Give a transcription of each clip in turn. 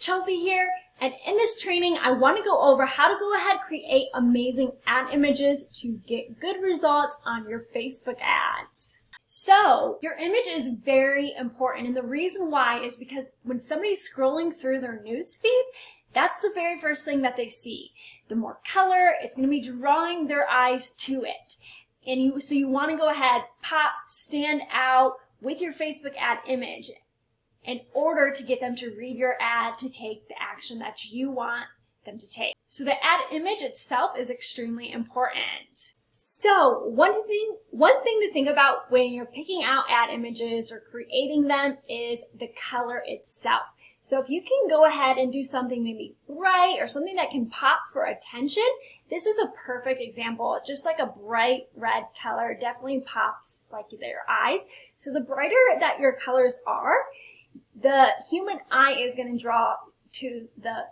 Chelsea here, and in this training I want to go over how to go ahead and create amazing ad images to get good results on your Facebook ads. So your image is very important, and the reason why is because when somebody's scrolling through their newsfeed, that's the very first thing that they see. The more color, it's going to be drawing their eyes to it. And so you want to go ahead, stand out with your Facebook ad image in order to get them to read your ad to take the action that you want them to take. So the ad image itself is extremely important. So one thing to think about when you're picking out ad images or creating them is the color itself. So if you can go ahead and do something maybe bright or something that can pop for attention, this is a perfect example. Just like a bright red color definitely pops like their eyes. So the brighter that your colors are, the human eye is going to draw to the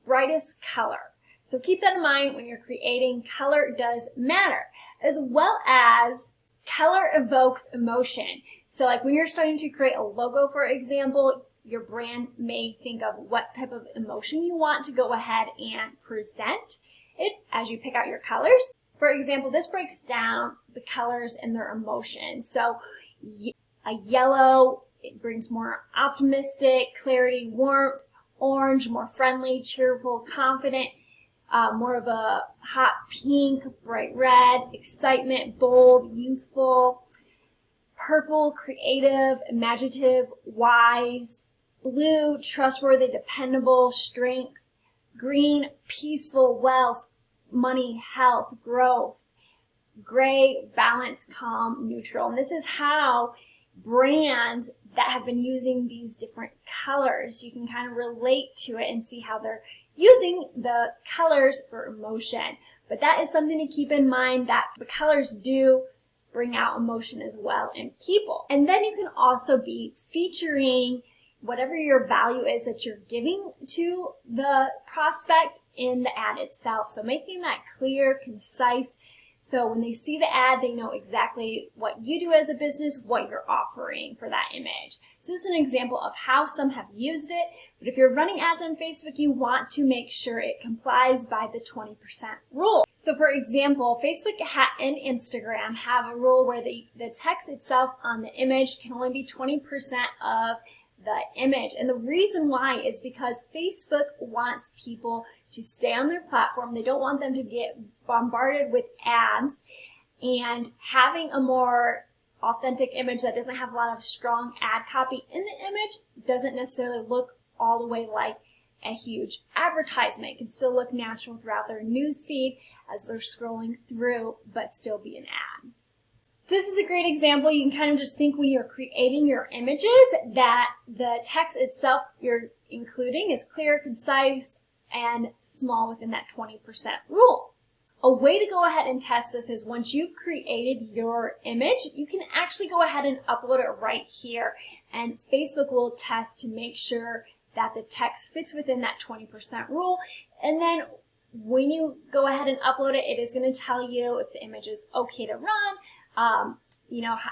brightest color. So keep that in mind when you're creating. Color does matter, as well as color evokes emotion. So like when you're starting to create a logo, for example, your brand may think of what type of emotion you want to go ahead and present it as you pick out your colors. For example, this breaks down the colors and their emotion. So a yellow, it brings more optimistic, clarity, warmth. Orange, more friendly, cheerful, confident. More of a hot pink, bright red, excitement, bold, youthful. Purple, creative, imaginative, wise. Blue, trustworthy, dependable, strength. Green, peaceful, wealth, money, health, growth. Gray, balance, calm, neutral. And this is how brands that have been using these different colors, you can kind of relate to it and see how they're using the colors for emotion. But that is something to keep in mind, that the colors do bring out emotion as well in people. And then you can also be featuring whatever your value is that you're giving to the prospect in the ad itself. So making that clear, concise, so when they see the ad, they know exactly what you do as a business, what you're offering for that image. So this is an example of how some have used it, but if you're running ads on Facebook, you want to make sure it complies by the 20% rule. So for example, Facebook and Instagram have a rule where the text itself on the image can only be 20% of the image. And the reason why is because Facebook wants people to stay on their platform. They don't want them to get bombarded with ads, and having a more authentic image that doesn't have a lot of strong ad copy in the image doesn't necessarily look all the way like a huge advertisement. It can still look natural throughout their news feed as they're scrolling through, but still be an ad. So this is a great example. You can kind of just think when you're creating your images that the text itself you're including is clear, concise, and small within that 20% rule. A way to go ahead and test this is once you've created your image, you can actually go ahead and upload it right here. And Facebook will test to make sure that the text fits within that 20% rule. And then when you go ahead and upload it, it is going to tell you if the image is okay to run.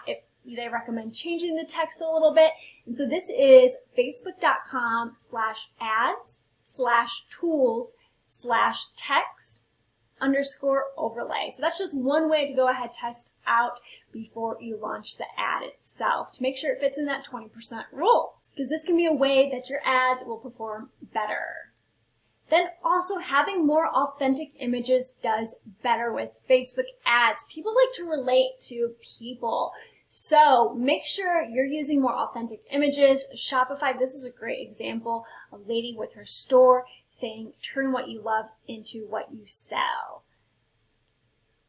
If they recommend changing the text a little bit. And so this is facebook.com/ads/tools/text_overlay. So that's just one way to go ahead test out before you launch the ad itself to make sure it fits in that 20% rule, because this can be a way that your ads will perform better. Then also having more authentic images does better with Facebook ads. People like to relate to people. So make sure you're using more authentic images. Shopify, this is a great example. A lady with her store saying, turn what you love into what you sell.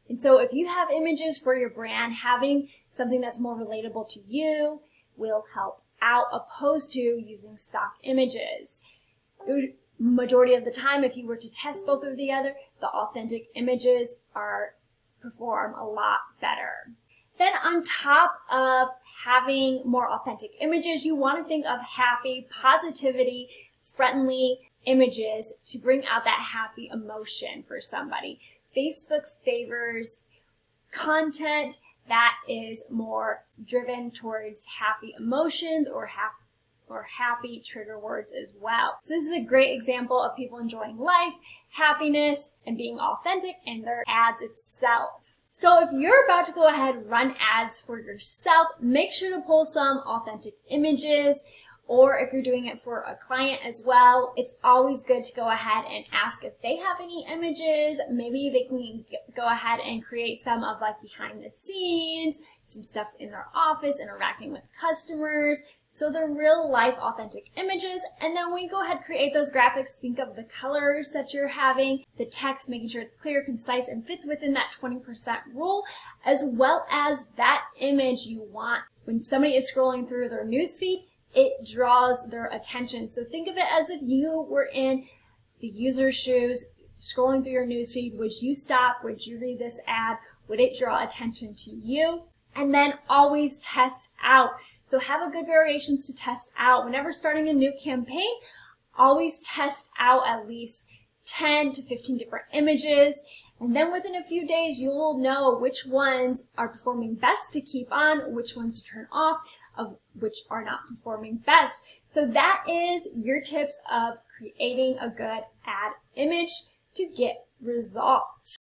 And so if you have images for your brand, having something that's more relatable to you will help out, opposed to using stock images. Majority of the time, if you were to test both of the other, the authentic images perform a lot better. Then on top of having more authentic images, you want to think of happy, positivity, friendly images to bring out that happy emotion for somebody. Facebook favors content that is more driven towards happy emotions or or happy trigger words as well. So this is a great example of people enjoying life, happiness, and being authentic in their ads itself. So if you're about to go ahead and run ads for yourself, make sure to pull some authentic images. Or if you're doing it for a client as well, it's always good to go ahead and ask if they have any images. Maybe they can go ahead and create some of like behind the scenes, some stuff in their office, interacting with customers. So they're real life authentic images. And then when you go ahead and create those graphics, think of the colors that you're having, the text, making sure it's clear, concise, and fits within that 20% rule, as well as that image you want. When somebody is scrolling through their newsfeed, it draws their attention. So think of it as if you were in the user's shoes, scrolling through your newsfeed. Would you stop? Would you read this ad? Would it draw attention to you? And then always test out. So have a good variations to test out. Whenever starting a new campaign, always test out at least 10 to 15 different images. And then within a few days, you will know which ones are performing best to keep on, which ones to turn off, of which are not performing best. So that is your tips of creating a good ad image to get results.